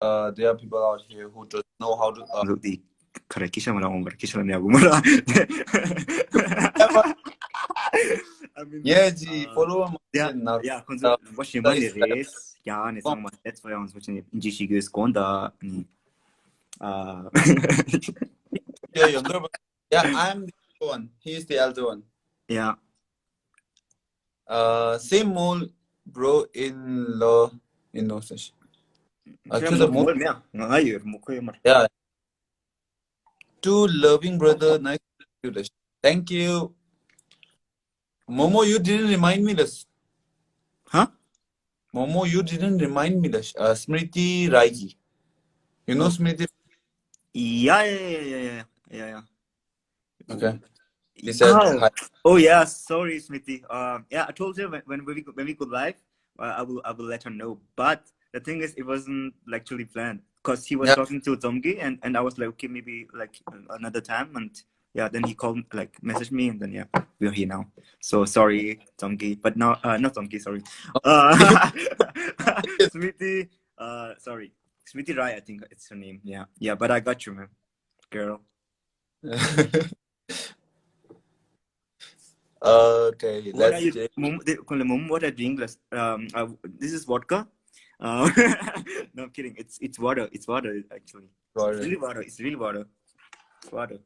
there are people out here who don't know how to. Di kare kisha mala umbar kisha ne agu mala. I mean, Yeah, G, follow my yeah, shit now. yeah. Konzo was she man Guys, race? Yeah, ne sang mas that's why I was watching Inji Shige's konda. your younger brother. Yeah, I'm the elder one. He's the elder one. Yeah. Same mole, bro, in law in no such. Kaya To the mole. mo niya. Ngayon mo ko yung Yeah. Two loving brother, nice to you. Thank you. Momo, you didn't remind me this. Huh? Momo, you didn't remind me this. Smriti Raiji. You know Smriti? Yeah. Okay. He said hi. Oh yeah, sorry, Smithy. Yeah, I told her when we go live, I will let her know. But the thing is, it wasn't actually planned because he was Yeah. talking to Zomgi, and I was like, okay, maybe like another time, and yeah, then he called, like, messaged me, and then yeah, we're here now. So sorry, Zomgi, but now not Zomgi, sorry. Smithy, sorry, Smithy Rai, I think it's her name. Yeah, but I got you, man, girl. Okay, What are let's you, check. what are you doing? This is vodka. No, I'm kidding. It's water. It's water actually. It's really water. It's really water. It's water.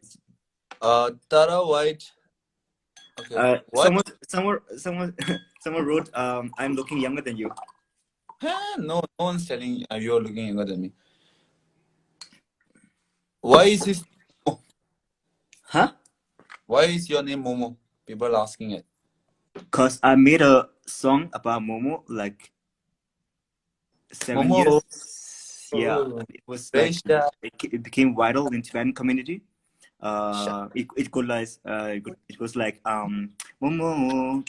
Tara White. Okay. What? Someone wrote, I'm looking younger than you. No one's telling you're looking younger than me. Why is his? Huh? Why is your name Momo? People are asking it. Cause I made a song about Momo like 7 Momo. years. Yeah, it was like it became viral in Tibetan community. It goes like Momo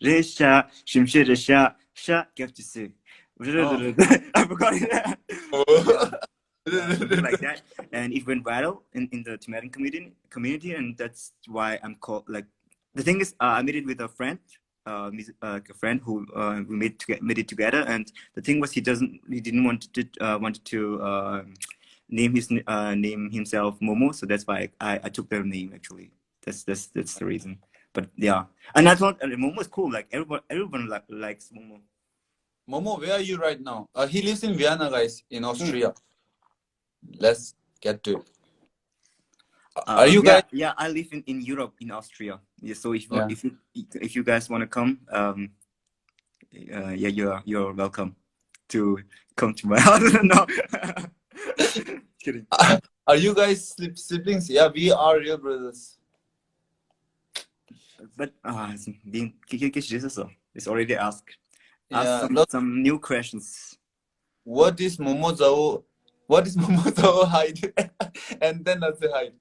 Resha Shimshi Resha Sha Gaftisu. I forgot it. Like that, and it went viral in the Tibetan community, and that's why I'm called, like, the thing is, I made it with a friend, a friend who we made it together, and the thing was he didn't want to name himself Momo, so that's why I took their name actually. That's the reason. But yeah, and I thought Momo is cool. Like everyone likes Momo. Momo, where are you right now? He lives in Vienna, guys, in Austria. Let's get to it. Are you guys? Yeah, I live in Europe, in Austria. Yeah, so if you guys want to come, yeah, you're welcome to come to my house. No, kidding. Are you guys siblings? Yeah, we are real brothers. But it's already asked. Yeah, Some new questions. What is Momozao? What is Momozao height? And then let's say height.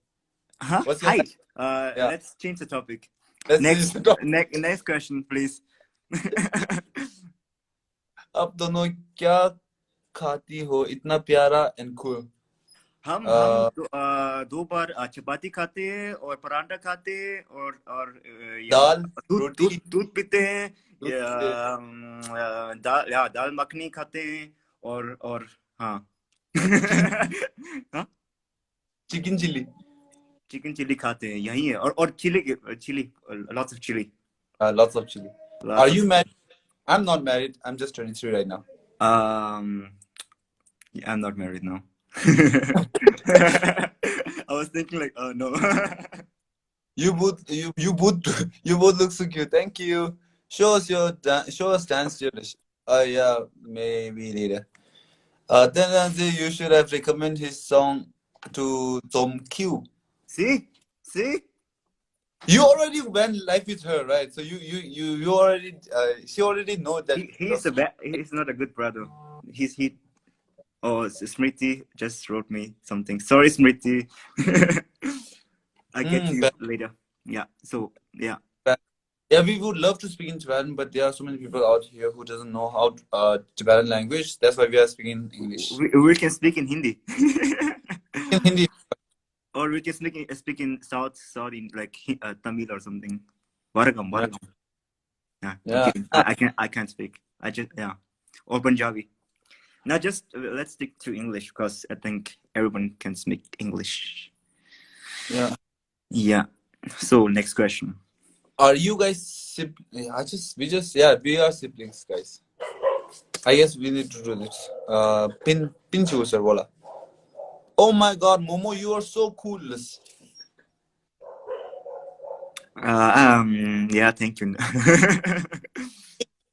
Huh? What's your height? Let's change the topic. Next question, please. अब दोनों क्या खाती हो इतना प्यारा and cool? हम दो बार चपाती खाते हैं और परांठा खाते हैं और दाल रोटी दूध पीते हैं, दाल मखनी खाते हैं और हाँ चिकन चिली खाते हैं, यही है, और chilli lots of chili. Lots of chili. Are you married? I'm not married. I'm just 23 right now. Yeah, I'm not married now. I was thinking like, oh no. You both look so cute. Thank you. Show us dance. Yeah, maybe later. Then you should have recommended his song to Tom Q. See? You already went live with her, right? So you already she already know that he's not a good brother. Oh, Smriti just wrote me something. Sorry, Smriti. I get to you later. Yeah. So yeah. Yeah, we would love to speak in Tibetan, but there are so many people out here who doesn't know how Tibetan language. That's why we are speaking English. We can speak in Hindi. In Hindi. Or we can speak in South in like Tamil or something. Varagam. Yeah. I can't speak. or Punjabi. Now just let's stick to English because I think everyone can speak English. Yeah. Yeah. So next question. Are you guys we are siblings, guys. I guess we need to do this. Pin sir bola. Oh my god, Momo, you are so cool. Yeah, thank you.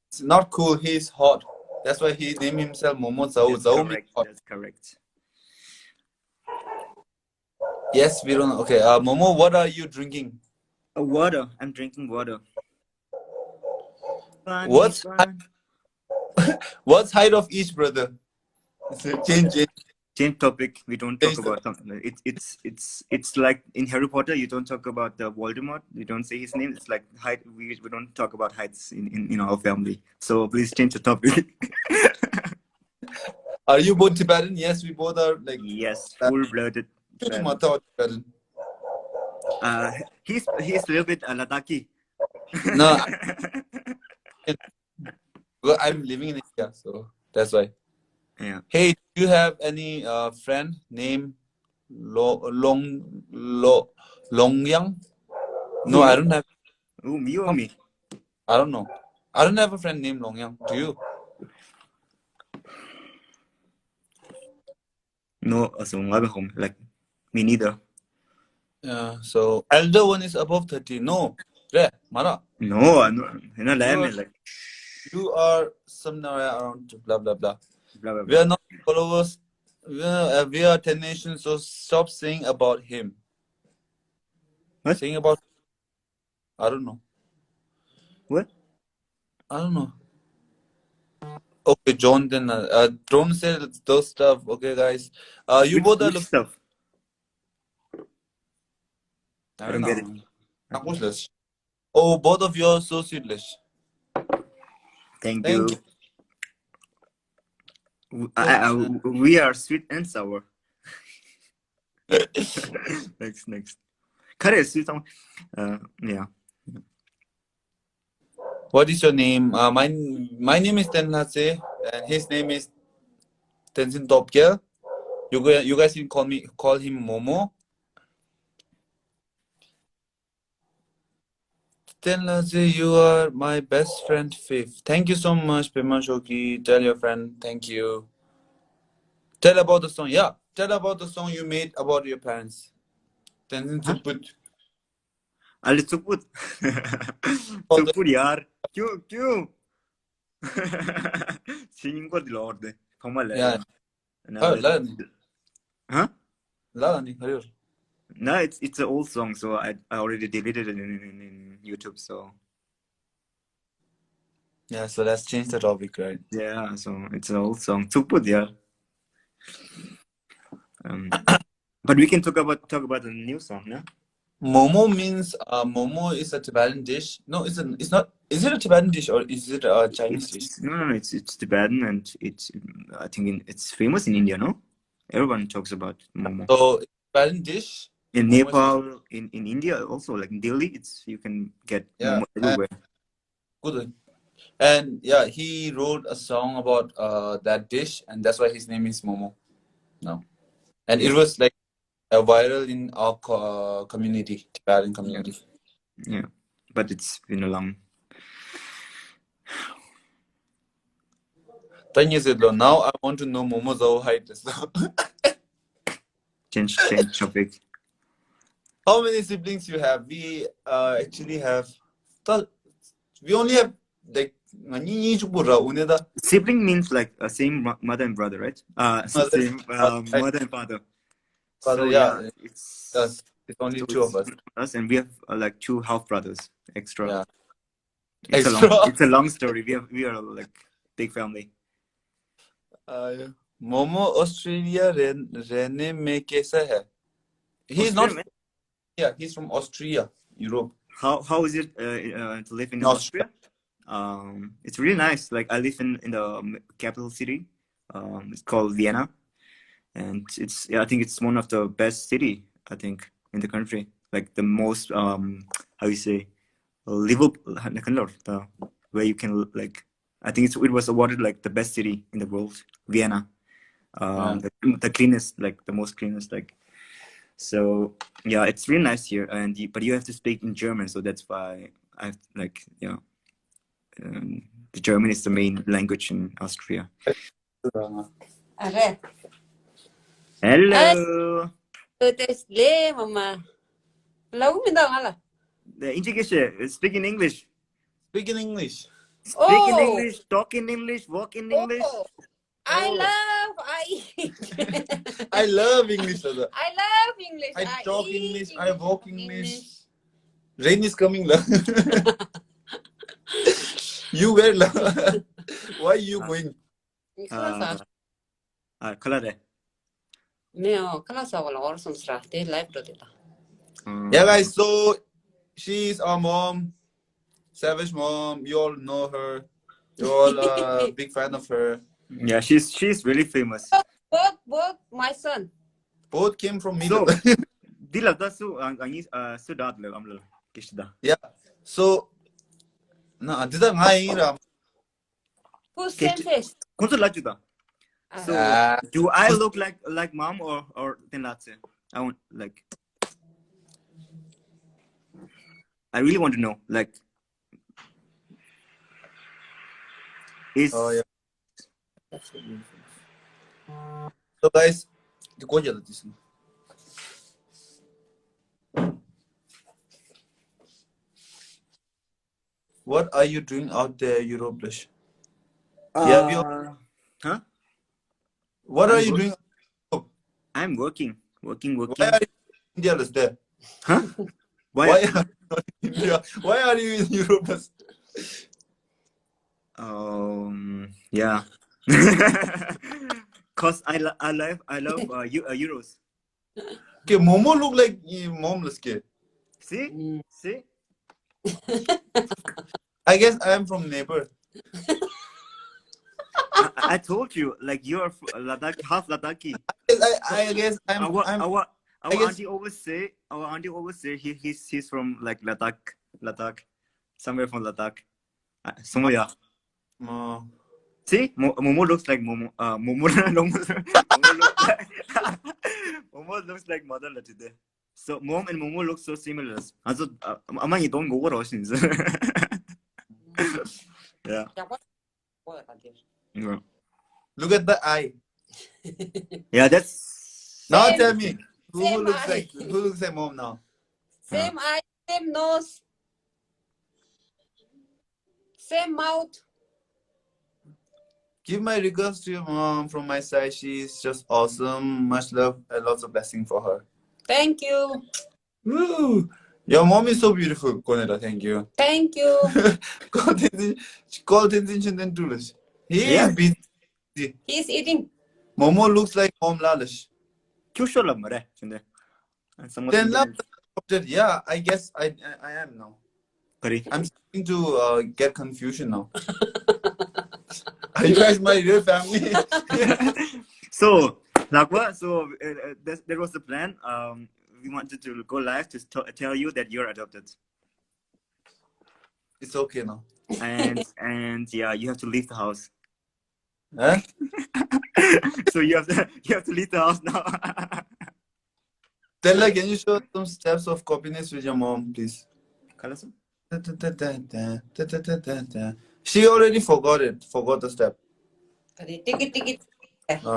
It's not cool, he's hot. That's why he named himself Momo Zhou. That's Zhou means correct. hot. That's correct. Yes, we don't. Okay, Momo, what are you drinking? Water. I'm drinking water. Funny What's fun. what's height of each brother? Change. Same topic. We don't talk Change the- about something. It's like in Harry Potter. You don't talk about the Voldemort. You don't say his name. It's like height. We don't talk about heights in our family. So please change the topic. Are you both Tibetan? Yes, we both are like Yes, full-blooded. Tibetan. He's a little bit Ladakhi. No, well, I'm living in India, so that's why. Yeah. Hey, do you have any friend named Longyang? No, I don't have. Oh, you or me? I don't know. I don't have a friend named Longyang. Do you? No, so like me neither. Yeah. So elder one is above 30. No, Re, Mara. No, no, like You are somewhere around blah blah blah. blah blah We blah. are not followers. We are 10 nations. So stop saying about him. What? Saying about. I don't know. What? I don't know. Okay, John. Then don't say those stuff. Okay, guys. You both are Which looking. stuff? I I don't don't get it. know. Oh, both of you are so sweetish. Thank Thank you. you. We are sweet and sour. Next. Correct, sweet sour. Yeah. What is your name? My name is ten.lha.tse, and his name is Tenzin Topkia. You guys can call him Momo. Ten.lha.tse, you are my best friend, Fifth. Thank you so much, Pema Shoki. Tell your friend, thank you. Tell about the song. Yeah, tell about the song you made about your parents. Tenzin Huh? Tsuput. अरे चुपुत चुपुत यार क्यों singing को दिला और दे कमाल है Yeah. now let's huh no it's an old song so I already deleted it in YouTube so yeah, so let's change the topic, right? yeah so it's an old song chuput yaar but we can talk about the new song no Momo means Momo is a Tibetan dish. No, it's not. Is it a Tibetan dish or is it a Chinese dish? no it's Tibetan and it's I think it's famous in India no everyone talks about momo So it's a Tibetan dish. in Momo is Nepal in India also like in Delhi it's you can get yeah, momo everywhere good. And yeah, he wrote a song about that dish, and that's why his name is Momo. No, and it was like viral in our community, Tibetan community. yeah but it's been a long 10 years ago. Now I want to know Momo's height. change topic How many siblings you have? We actually have. We only have like sibling means like same mother and brother right same mother and father so yeah, yeah it's only so two of us. us and we have like two half brothers extra Yeah, it's extra. it's a long story we are like big family Momo Australia रहने में कैसा है? He's Australia not. man Yeah, he's from Austria, Europe. how is it to live in Austria. Austria? It's really nice like I live in the capital city it's called Vienna and it's I think it's one of the best city I think in the country like the most how you say livable the where you can like I think it was awarded like the best city in the world, Vienna. Yeah. The cleanest, like the most cleanest, like. So yeah, it's really nice here, but you have to speak in German, so that's why I've like the German is the main language in Austria. Okay. Hello. Test le mama. Lâu mình đâu hả? The English, speak in English. Speak in English. Speak in Oh. English, talk in English, walk in English. Oh. I eat. I love English. Dada. I love English. I talk eat English. I walk English. Rain is coming. La. You where? La? Why you going? Color. Neo, 클라스 하고 얼선 스라. 대 라이브 됐다. Yeah, guys. So she's our mom, Savage mom. You all know her. You're all a big fan of her. Yeah, she's really famous. Both my son. Both came from me. So, dila da su su dad le amlo kishda. Yeah. So, na dida ngai ra. Who's same face? Kuntu lajuda. So, do I look like mom or ten.lha.tse? I want like. I really want to know, like, is. Oh yeah. That's so beautiful. So guys, go ahead this. What are you doing out there, Euroblish? Huh? What are you doing? I'm working. Why are you in India? There? Huh? Why are you not in India? Why are you in Europe? Yeah. Cause I love euros. Okay, Momo look like momless kid. See? I guess I am from neighbor. I told you, like you're Ladakh, half Ladakhi. I guess Our auntie always say he's from like Ladakh, somewhere from Ladakh. Somewhere, yeah. See, Momo looks like Momo. Momo looks like mother today. So mom and Momo look so similar. Also, Amma, you don't go what oceans. Yeah. Look at the eye. Yeah, that's. Now Same. tell me, who Same looks eye. like mom now? Same eye, same nose, same mouth. Give my regards to your mom from my side. She's just awesome. Much love and lots of blessing for her. Thank you. Woo! Your mom is so beautiful, Koneda. Thank you. Thank you. Call attention then to us. He Yeah. is busy. He's eating. Momo looks like mom Lalish. Kyushola mare, shunde. Yeah, I guess I am now. I'm starting to get confusion now. Are you guys my real family? So, Lakwa, that was the plan. We wanted to go live to tell you that you're adopted. It's okay now. And yeah, you have to leave the house. Huh? So you have to leave the house now. Tella, can you show some steps of copiness with your mom, please? She already forgot the step. Ticket. I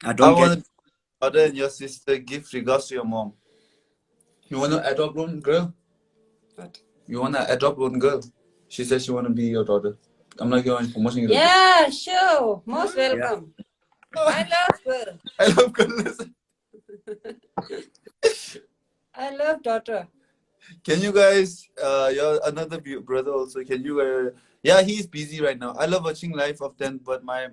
I don't want get. brother and your sister give regards to your mom. You want to adopt one girl? What? You want to adopt one girl? She said she want to be your daughter. I'm not giving promotion. Yeah, sure. Most welcome. I love her. I love girls. I love daughter. Can you guys, your another brother also, can you, yeah, he's busy right now. I love watching live of them, but my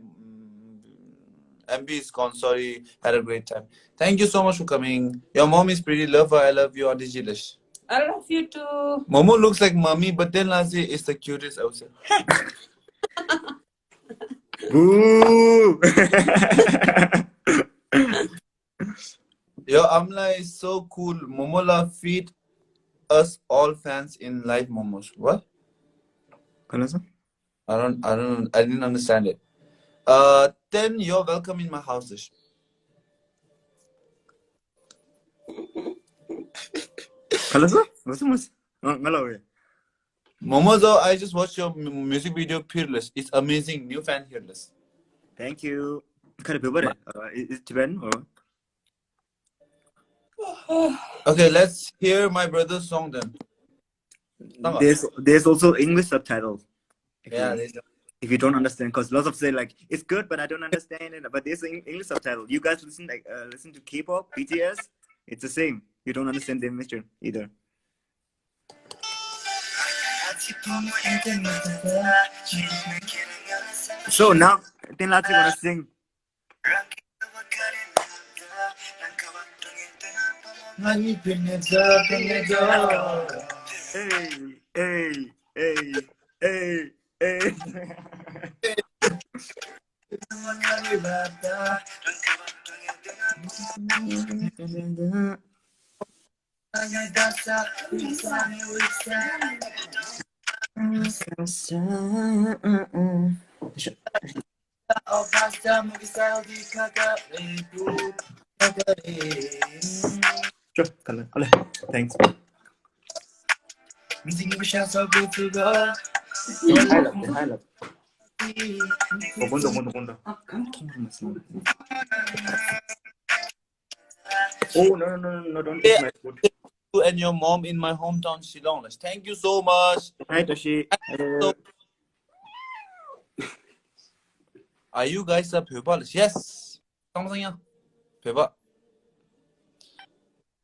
MB is gone. Sorry, had a great time. Thank you so much for coming. Your mom is pretty. Love her. I love you, Auntie Jilish. I love you too. Momo looks like mommy, but then Lazi is the cutest, I would say. Boo! Yo, Amla is so cool. Momola feed us all fans in live momos. What? Kalasa? I didn't understand it. Then you're welcome in my house. Kalasa? What's mas? Ngalaw. Momozo, I just watched your music video, Peerless. It's amazing. New fan, Peerless. Thank you. Kada bebare. Is it Tibetan or? Okay, let's hear my brother's song then. There's also English subtitles. Yeah, if you don't understand, because lots of say like it's good, but I don't understand it. But there's an English subtitle. You guys listen to K-pop, BTS. It's the same. You don't understand the mixture either. So now, ten.lha.tse gonna sing. Hey, hey, hey, hey, hey. Sure, thanks. Highlight. 본다. Oh no! Don't eat my food. You and your mom in my hometown, Shillong. Thank you so much. Hi, Toshi. Are you guys a people? Yes. Something. People.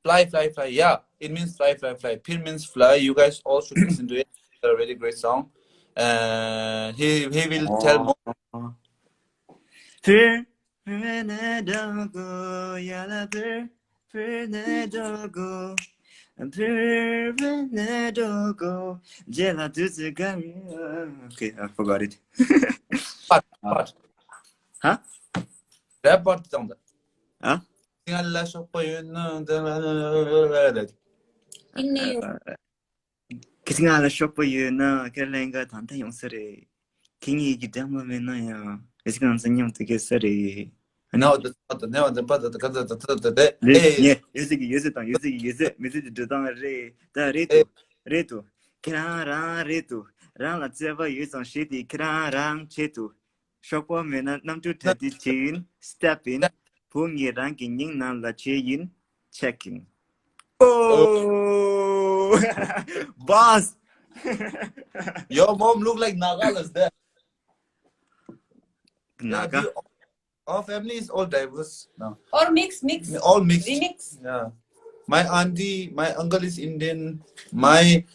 Fly. Yeah, it means fly. Pir means fly. You guys all should listen to it. It's a really great song. And he will tell more. Okay, I forgot it. Part. Huh? Rap part sound. Huh? Kasi nga la shop yun na kailangan ka tanta yung sari. Kingi kita mo na ya. Kasi nga sa nyong tige sari. No, the part the Yeah, yuzi dudang re da retu. Kira retu. Rang la tseva yuzang shiti kira rang chetu. Shopwa me na nam tu tati chin step in. Pungi rang kinying na la che yin checking. Oh, boss! Your mom look like Nagalas there. Naga? Yeah, our family is all diverse now. Or mix. All mixed. Remix. Yeah. My uncle is Indian. My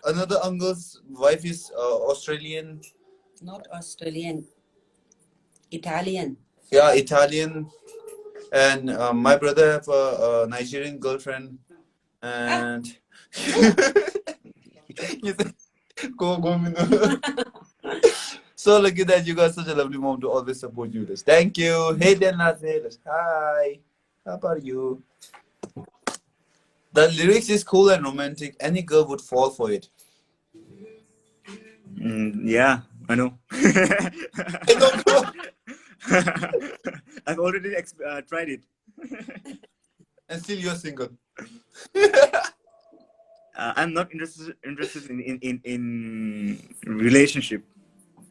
another uncle's wife is Australian. Not Australian. Italian. Yeah, Italian. And my brother have a Nigerian girlfriend. And so lucky that you got such a lovely mom to always support you. Thank you. Hey, ten.lha.tse. Hi. How about you? The lyrics is cool and romantic. Any girl would fall for it. Yeah, I know. I don't know. I've already tried it. And still you're single. I'm not interested in relationship.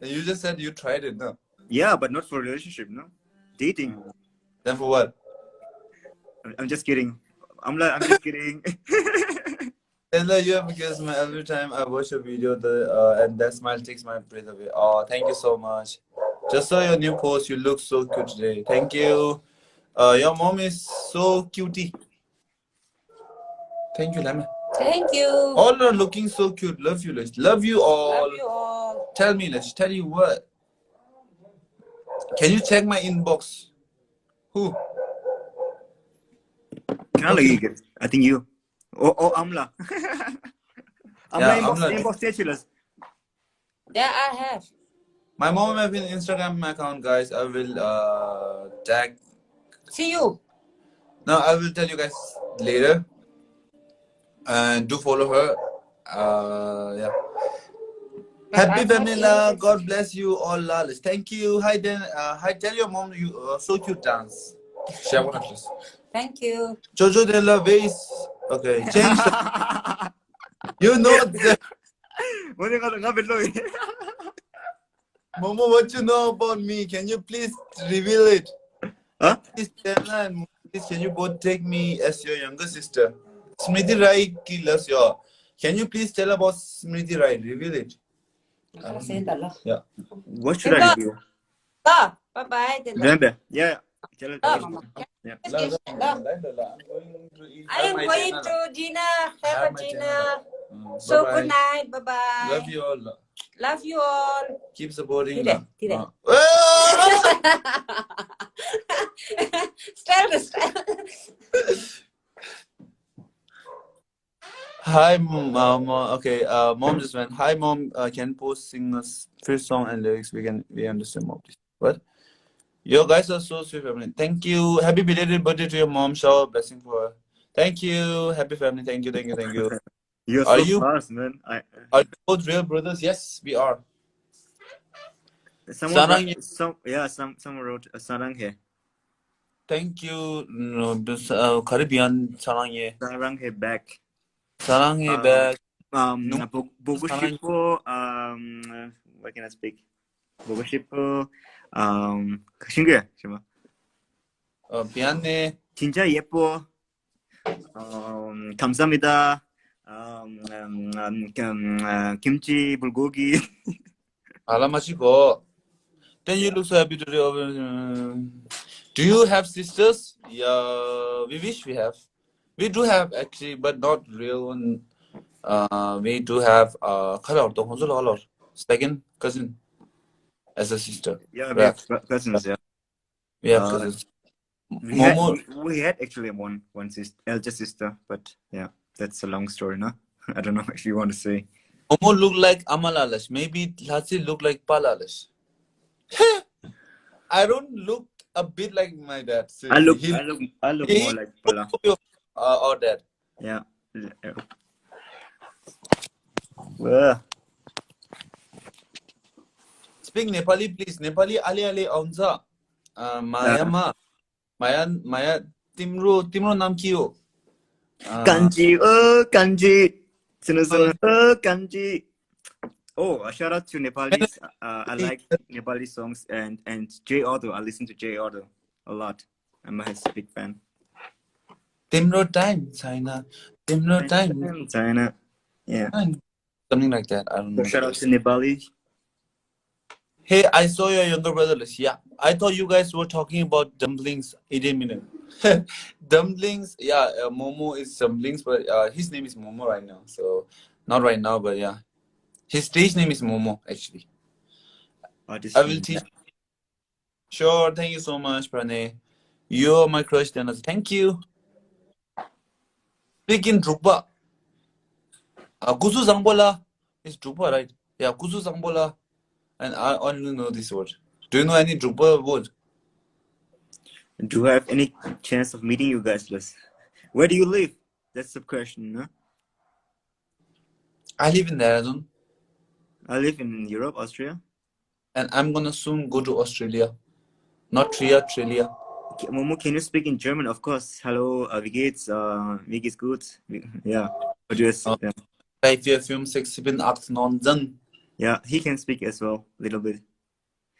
And you just said you tried it, no? Yeah, but not for relationship, no. Dating. Then for what? I'm just kidding. I'm just kidding. And you have because every time I watch a video, and that smile takes my breath away. Oh, thank you so much. Just saw your new post. You look so cute today. Thank you. Your mom is so cutie. Thank you, Lemon. Thank you. All are looking so cute. Love you, Les. Love you all. Love you all. Tell me, let's tell you what. Can you check my inbox? Who? I think you. Oh, Amla. Yeah, inbox statueless. Yeah, I have. My mom have an Instagram account, guys. I will tag. See you. Now I will tell you guys later, and do follow her. Yeah. But Happy I'm not family, la. interested. God bless you all, la. Thank you. Hi, then. Hi, tell your mom you so cute dance. Share one please. Thank you. Jojo de la base. Okay, change. You know the Momo. What you know about me? Can you please reveal it? Huh? And please, Stella and Momo, please, can you both take me as your younger sister? Smriti Rai ki loves your. Can you please tell about Smriti Rai? Reveal it. Yeah. What should I review? Bye bye. Remember? Yeah. Tell it. Mama. Yeah. Yes, I'm going to eat. I am going to dinner. Have a dinner. So Bye-bye. good night. Bye bye. Love you all. Love you all. Keep supporting. Tidak, tidak. Style. Hi, mom. Okay, mom just went. Hi, mom. Can post sing us first song and lyrics? We understand, mom. Please. What? You guys are so sweet, family. Thank you. Happy belated birthday to your mom. Shower blessing for her. Thank you. Happy family. Thank you. Thank you. Thank you. You're Are so you fast, man. are you both real brothers? Yes, we are. Someone Sarang, someone wrote a sarang here. thank you. No, this Caribbean sarangye. Sarang here back. Sarangye back. 보고 싶어. What can I speak? 보고 싶어. 신기해. 잠깐만. 미안해. 진짜 예뻐. 감사합니다. 김치 불고기. 알아마시고. Then you look so happy today. Do you have sisters? Yeah, we wish we have. We do have actually, but not real one. We do have second cousin as a sister. Yeah, we have cousins. Yeah, we have cousins. We had actually one sister, elder sister, but yeah, that's a long story, no? I don't know if you want to say. Momo look like Amalalash. Maybe Latsi look like Palalash. I don't look a bit like my dad. I look more like Pala. Or dad. Yeah. Well. Speak Nepali, please. Nepali ali aunsa. Maya timro naam ki ho? Kanji, kanji. Kanji. Oh, a shout out to Nepalis. I like Nepali songs and J Auto. I listen to J Auto a lot. I'm a big fan. Timro time, China. Timro time, China. Yeah. Something like that. I don't know. Shout out to Nepali. Hey, I saw your younger brother. Yeah, I thought you guys were talking about dumplings. 18 minutes. Dumplings. Yeah, Momo is dumplings, but his name is Momo right now. So not right now, but yeah. His stage name is Momo, actually. I will teach. Sure, thank you so much, Pranay. You're my crush, Dennis. Thank you. Speaking Drukpa. Kusu Zangbola. It's Drukpa, right? Yeah, Kusu Zangbola. And I only know this word. Do you know any Drukpa word? Do I have any chance of meeting you guys, Les? Where do you live? That's the question, no? I live in Dehradun. I live in Europe, Austria. And I'm gonna soon go to Australia. Not Australia. Momo, can you speak in German? Of course. Hello, wie geht's? Wie geht's gut? Yeah. What do you say? 5, 4, 5, 6, 7, 8, 9, 10. Yeah, he can speak as well, a little bit.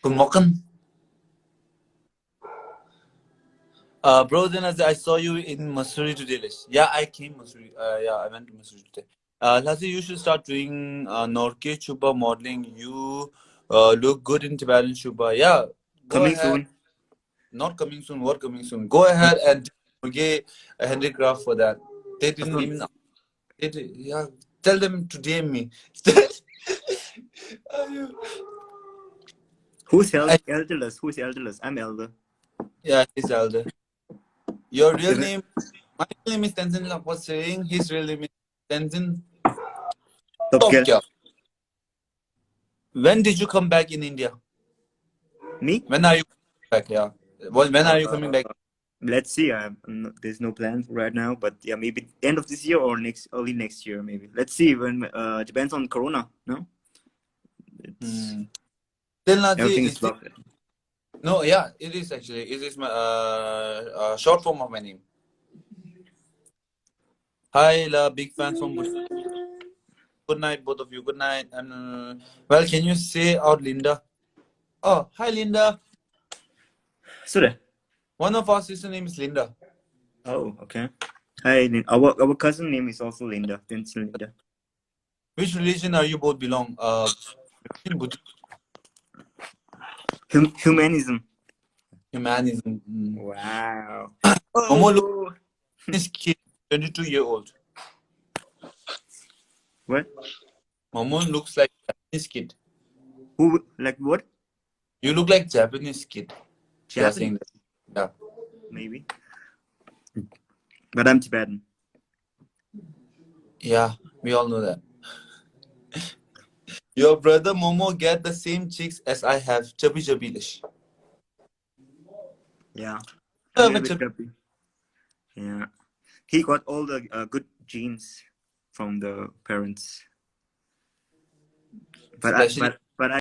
Good morning. Bro, then I saw you in Missouri today. Yeah, I came Missouri. Yeah, I went to Missouri today. Lassie, you should start doing Norke Chuba modeling. You look good in Tibetan Chuba. Yeah, coming soon. Not coming soon. What coming soon? Go ahead and get a handicraft for that. They didn't even. Yeah, tell them to DM me. Who's elderless? Who's elderless? I'm elder. Yeah, he's elder. Your real name? My real name is Tenzin. What's saying? His real name is Tenzin. Top. When did you come back in India? Me? When are you coming back? Yeah. When are you coming back? let's see. There's no plan right now, but yeah, maybe end of this year or early next year, maybe. Let's see. When depends on Corona. No, it's ten.lha.tse everything is is the, blocked. no, yeah, it is actually. It is my short form of my name. Hi, big fans from Bush. Good night, both of you. Good night. And well, can you say out Linda? Oh, hi, Linda. So there. One of our sister name is Linda. Oh, okay. Hi, our cousin name is also Linda. Thanks, Linda. Which religion are you both belong? In Buddhism, Humanism. humanism. Wow. Momo looks Oh. like this kid, 22-year-old. What? Momo looks like Japanese kid. Who? Like what? You look like Japanese kid. They are saying Japanese? that. Yeah. Maybe. But I'm Tibetan. Yeah, we all know that. Your brother Momo get the same chicks as I have. Chubby chubby-ish. Yeah. You A have little a bit chubby. chubby. Yeah. He got all the good genes from the parents. But Especially but